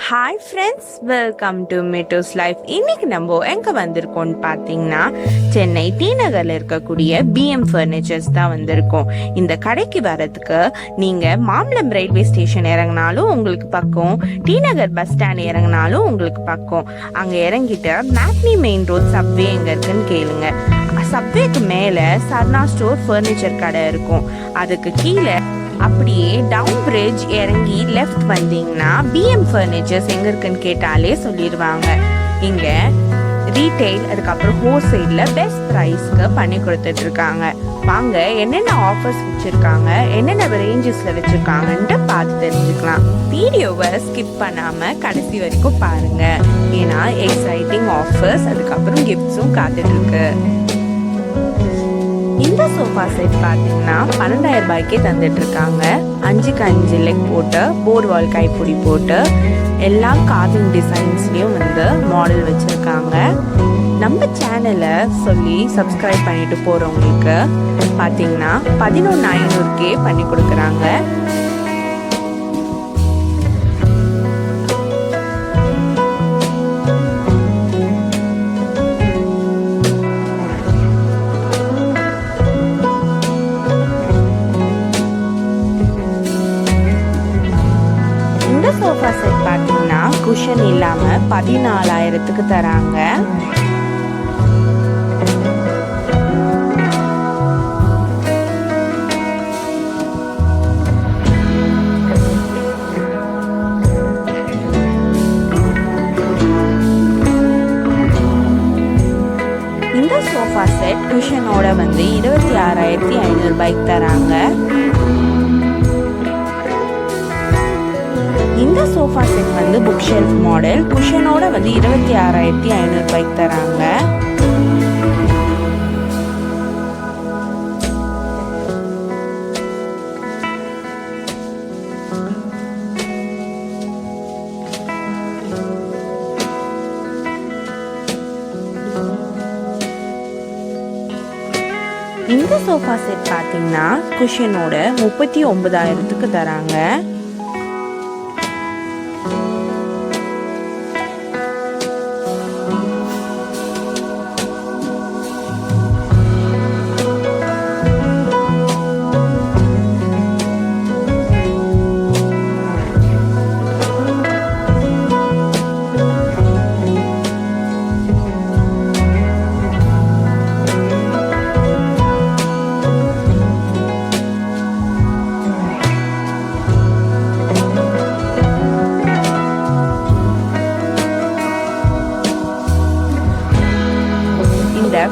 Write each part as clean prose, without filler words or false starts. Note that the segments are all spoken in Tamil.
Hi friends, welcome to Mittos life. இன்னைக்கு நம்ம எங்கே வந்திருக்கோம்னு பார்த்தீங்கன்னா சென்னை டி நகரில் இருக்கக்கூடிய பிஎம் ஃபர்னிச்சர்ஸ் தான் வந்திருக்கோம். இந்த கடைக்கு வரதுக்கு நீங்கள் மாம்பலம் ரயில்வே ஸ்டேஷன் இறங்கினாலும் உங்களுக்கு பக்கம், டி நகர் பஸ் ஸ்டாண்ட் இறங்கினாலும் உங்களுக்கு பக்கம். அங்கே இறங்கிட்டு மேக்னி மெயின் ரோட் சப்வே எங்கே இருக்குன்னு கேளுங்க. சப்வேக்கு மேலே சர்ணா ஸ்டோர் ஃபர்னிச்சர் கடை இருக்கும். அதுக்கு கீழே அப்படியே டவுன் பிரிட்ஜ் இறங்கி லெஃப்ட் வந்தீங்கன்னா பிஎம் ஃபர்னிச்சர்ஸ் எங்க இருக்குன்னு கேட்டாலே சொல்லிடுவாங்க. இங்க ரீட்டைல், அதுக்கப்புறம் ஹோல்சேல்ல பெஸ்ட் ப்ரைஸ்க்கு பண்ணி கொடுத்துட்டு இருக்காங்க. வாங்க என்னென்ன ஆஃபர்ஸ் வச்சிருக்காங்க, என்னென்ன ரேஞ்சஸ்ல வச்சிருக்காங்கன்ட்டு பார்த்து தெரிஞ்சுக்கலாம். வீடியோவை ஸ்கிப் பண்ணாம கடைசி வரைக்கும் பாருங்க, ஏன்னா எக்ஸைட்டிங் ஆஃபர்ஸ் அதுக்கப்புறம் கிஃப்ட்ஸும் காத்துட்டு இருக்கு. இந்த சோஃபா செட் பார்த்தீங்கன்னா 12,000 ரூபாய்க்கே தந்துட்டு இருக்காங்க. 5க்கு 5 லெக் போட்டு, போர்டு வால் கைப்பிடி போட்டு, எல்லா கார்விங் டிசைன்ஸ்லயும் மாடல் வச்சிருக்காங்க. நம்ம சேனலை சொல்லி சப்ஸ்கிரைப் பண்ணிட்டு போறவங்களுக்கு பார்த்தீங்கன்னா 11,500க்கே பண்ணி கொடுக்குறாங்க. சோஃபா செட் பார்த்தீங்கன்னா குஷன் இல்லாம 14,000க்கு தராங்க. இந்த சோஃபா செட் குஷனோட 26,500 ரூபாய்க்கு தராங்க. இந்த sofa set book shelf model, குஷனோட 26,500 ரூபாய்க்கு தராங்க. இந்த சோஃபா செட் பார்த்தீங்கன்னா குஷனோட 39,000க்கு தராங்க.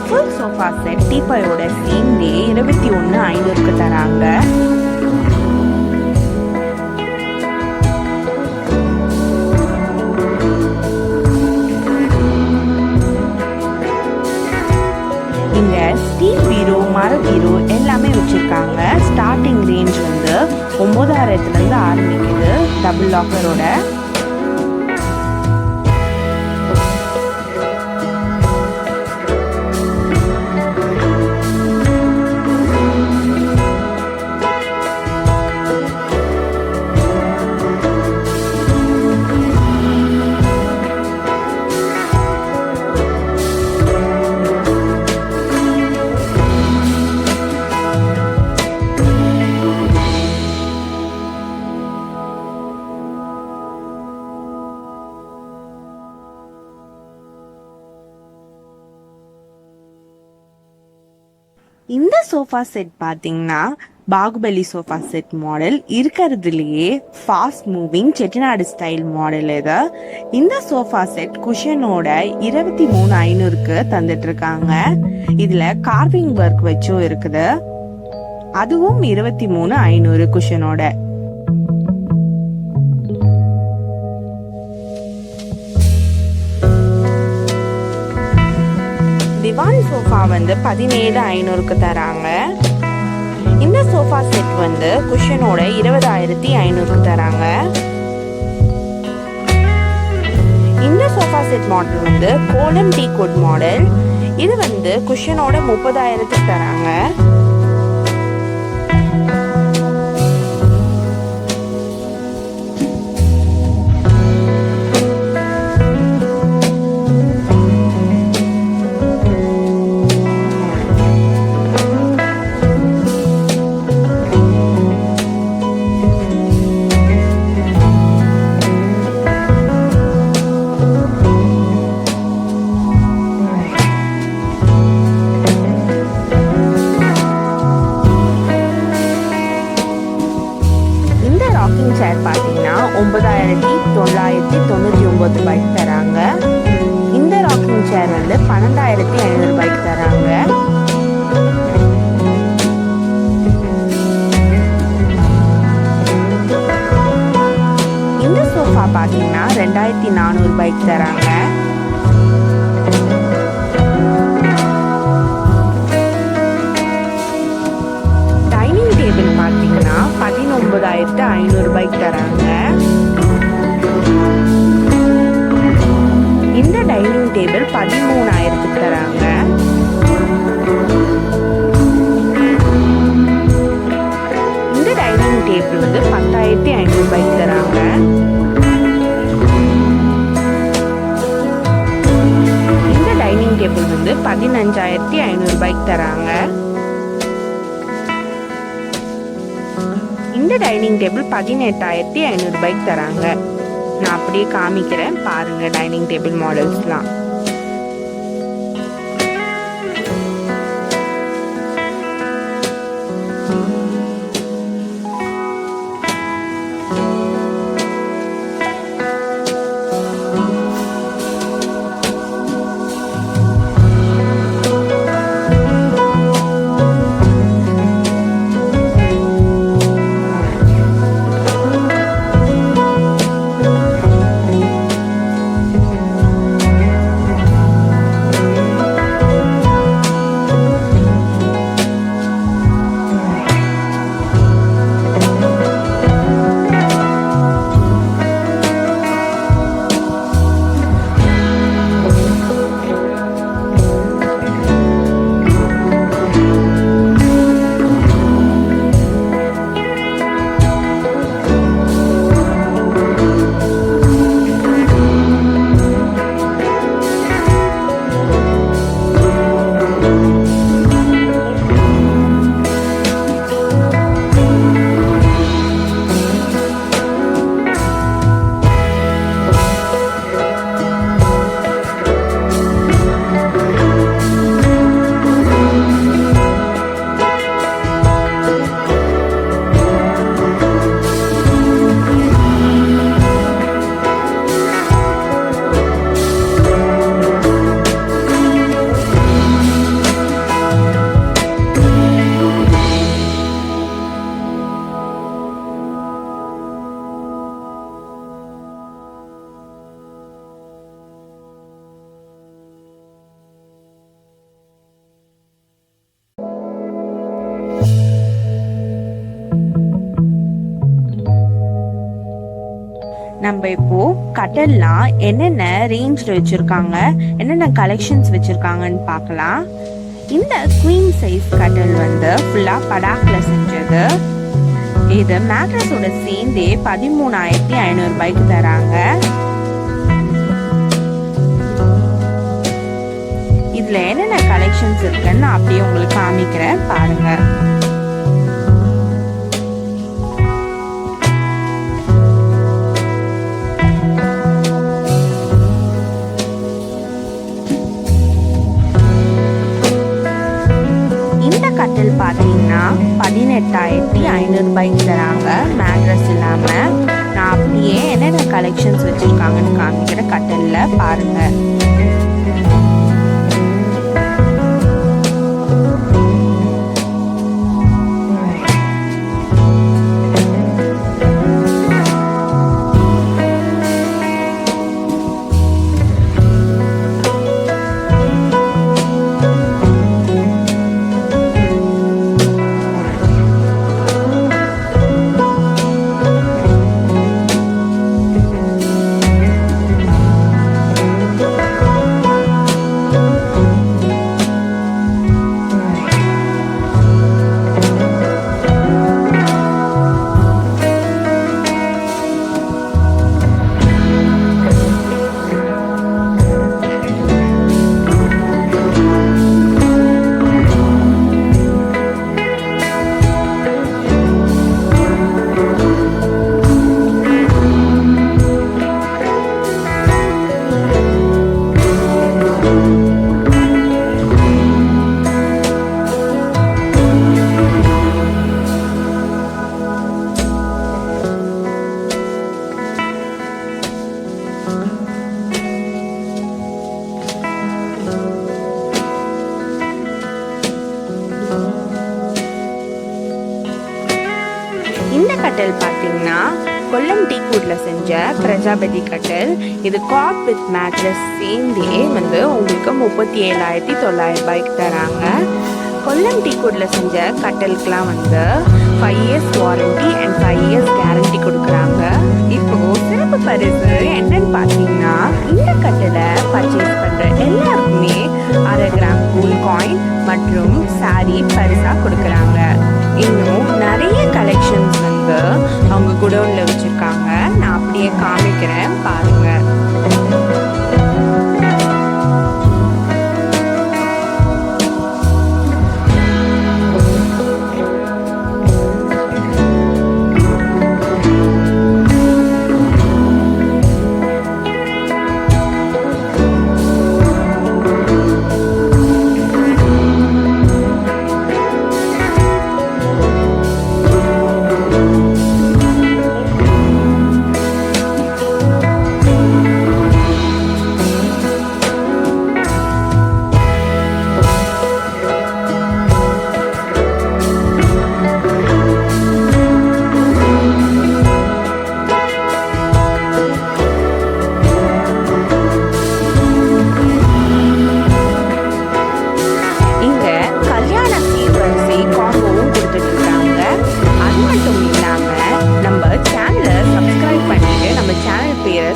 ஃபுல் சோஃபா செட் டீபாயோட சேர்ந்தே 21,500க்கு தராங்க. இங்க ஸ்டீல் பீரோ, மர பீரோ எல்லாமே வச்சிருக்காங்க. ஸ்டார்டிங் ரேஞ்ச் 9,000லேருந்து ஆரம்பிக்குது டபுள் லாக்கரோட. இந்த சோஃபா செட் பார்த்தீங்கன்னா பாகுபலி சோஃபா செட் மாடல், இருக்கிறதுலையே fast moving Chettinad style model இது. இந்த சோஃபா செட் குஷனோட 23,500க்கு தந்துட்டு இருக்காங்க. இதுல கார்விங் ஒர்க் வச்சும் இருக்குது. அதுவும் 23,500 குஷனோட. திவான் சோஃபா 17,500க்கு தராங்க. இந்த சோஃபா செட் குஷனோட 20,500க்கு தராங்க. இந்த சோஃபா செட் மாடல் கோலம் டீ கோட் மாடல். இது குஷனோட 30,000க்கு தராங்க. 1999 தராங்க. இந்த ராக்கிங் சேர் வந்து 12,500 தராங்க. இந்த சோஃபா பார்த்தீங்கன்னா 2,400 தராங்க. டைனிங் டேபிள் பார்த்தீங்கன்னா 19,500 தராங்க. இந்த டைனிங் டேபிள் 13,000 தராங்க. இந்த டைனிங் டேபிள் வந்து 10,500 தராங்க. இந்த டைனிங் டேபிள் வந்து 15,500 தராங்க. இந்த டைனிங் டேபிள் 18,500 தராங்க. நான் அப்படியே காமிக்கிறேன் பாருங்க டைனிங் டேபிள் மாடல்ஸ்லாம். நம்ம இப்போ கட்டல்லாம் என்னென்ன ரேஞ்சில் வச்சுருக்காங்க, என்னென்ன கலெக்ஷன்ஸ் வச்சுருக்காங்கன்னு பார்க்கலாம். இந்த குவீன் சைஸ் கட்டல் வந்து ஃபுல்லாக படாக்கில் செஞ்சது. இது மேட்ரஸோட சேர்ந்தே 13,500 தராங்க. இதில் என்னென்ன கலெக்ஷன்ஸ் இருக்குன்னு நான் அப்படியே உங்களுக்கு காமிக்கிறேன் பாருங்க. கட்டில் பார்த்தீங்கன்னா 18,500 தராங்க மேட்ரஸ் இல்லாமல். நான் அப்படியே என்னென்ன கலெக்ஷன்ஸ் வச்சுருக்காங்கன்னு காமிக்கிற கட்டிலில் பாருங்கள். செஞ்ச பிரஜாபதி கட்டில். இது காட் வித் மேட்ரஸ் சேர்ந்தே வந்து உங்களுக்கு 37,900 தராங்க. கொல்லம் டீக்குட்ல செஞ்ச கட்டலுக்குலாம் வந்து 5 years warranty and 5 years guarantee கொடுக்குறாங்க. இப்போ சிறப்பு பரிசு என்னன்னு பார்த்தீங்கன்னா, இந்த கட்டலை பர்ச்சேஸ் பண்ற எல்லாருக்குமே 1/2 கிராம் கோல்ட் காயின் மற்றும் சாரி பரிசா கொடுக்குறாங்க. இன்னும் நிறைய கலெக்ஷன்ஸ் வந்து அவங்க குடோன்ல வச்சிருக்காங்க. நான் அப்படியே காமிக்கிறேன் பாருங்க.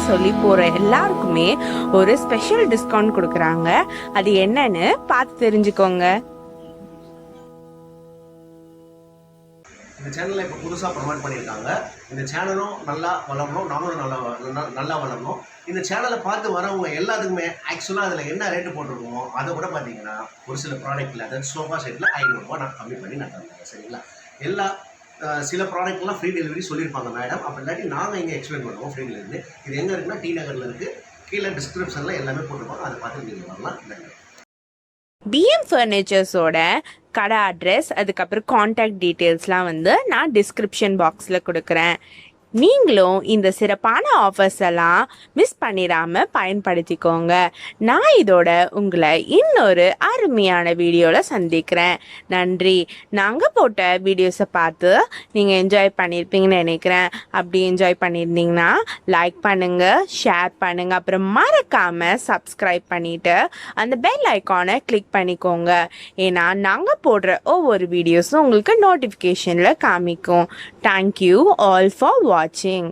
சொல்லி போற எல்லாருக்குமே ஒரு ஸ்பெஷல் டிஸ்கவுண்ட் கொடுக்கறாங்க. அது என்னன்னு பார்த்து தெரிஞ்சுக்கோங்க. இந்த சேனலை இப்போ புதுசாக ப்ரொமோட் பண்ணியிருக்காங்க. இந்த சேனலும் நல்லா வளரணும், நாமளும் நல்லா வளரணும். இந்த சேனலை பார்த்து வரவங்க எல்லாத்துக்குமே ஆக்சுவலாக அதில் என்ன ரேட்டு போட்டிருக்கோமோ அதை கூட பார்த்தீங்கன்னா ஒரு சில ப்ராடக்ட்டில், அதாவது சோஃபா செட்டில் 500 ரூபா நான் கம்மி பண்ணி நான் தந்தேன். சரிங்களா? எல்லா சில ப்ராடக்ட்லாம் ஃப்ரீ டெலிவரி சொல்லியிருப்பாங்க மேடம். அப்போ இல்லாட்டி நாங்கள் இங்கே எக்ஸ்பிளைன் பண்ணுவோம் ஃப்ரீ டெலிவரி. இது எங்கே இருக்குன்னா டி நகரில் இருக்குது. கீழே டிஸ்கிரிப்ஷனில் எல்லாமே போட்டிருப்பாங்க, அதை பார்த்து நீங்கள் வரலாம். நன்றி. பிஎம் ஃபர்னிச்சர்ஸோட கடை அட்ரஸ், அதுக்கப்புறம் கான்டாக்ட் டீட்டெயில்ஸ்லாம் வந்து நான் டிஸ்கிரிப்ஷன் பாக்ஸில் கொடுக்குறேன். நீங்களும் இந்த சிறப்பான ஆஃபர்ஸ் எல்லாம் மிஸ் பண்ணிடாம பயன்படுத்திக்கோங்க. நான் இதோட உங்களை இன்னொரு அருமையான வீடியோவில் சந்திக்கிறேன். நன்றி. நாங்கள் போட்ட வீடியோஸை பார்த்து நீங்கள் என்ஜாய் பண்ணியிருப்பீங்கன்னு நினைக்கிறேன். அப்படி என்ஜாய் பண்ணியிருந்தீங்கன்னா லைக் பண்ணுங்கள், ஷேர் பண்ணுங்கள், அப்புறம் மறக்காமல் சப்ஸ்கிரைப் பண்ணிவிட்டு அந்த பெல் ஐக்கானை கிளிக் பண்ணிக்கோங்க. ஏன்னா நாங்கள் போடுற ஒவ்வொரு வீடியோஸும் உங்களுக்கு நோட்டிஃபிகேஷனில் காமிக்கும். Thank you all for watching.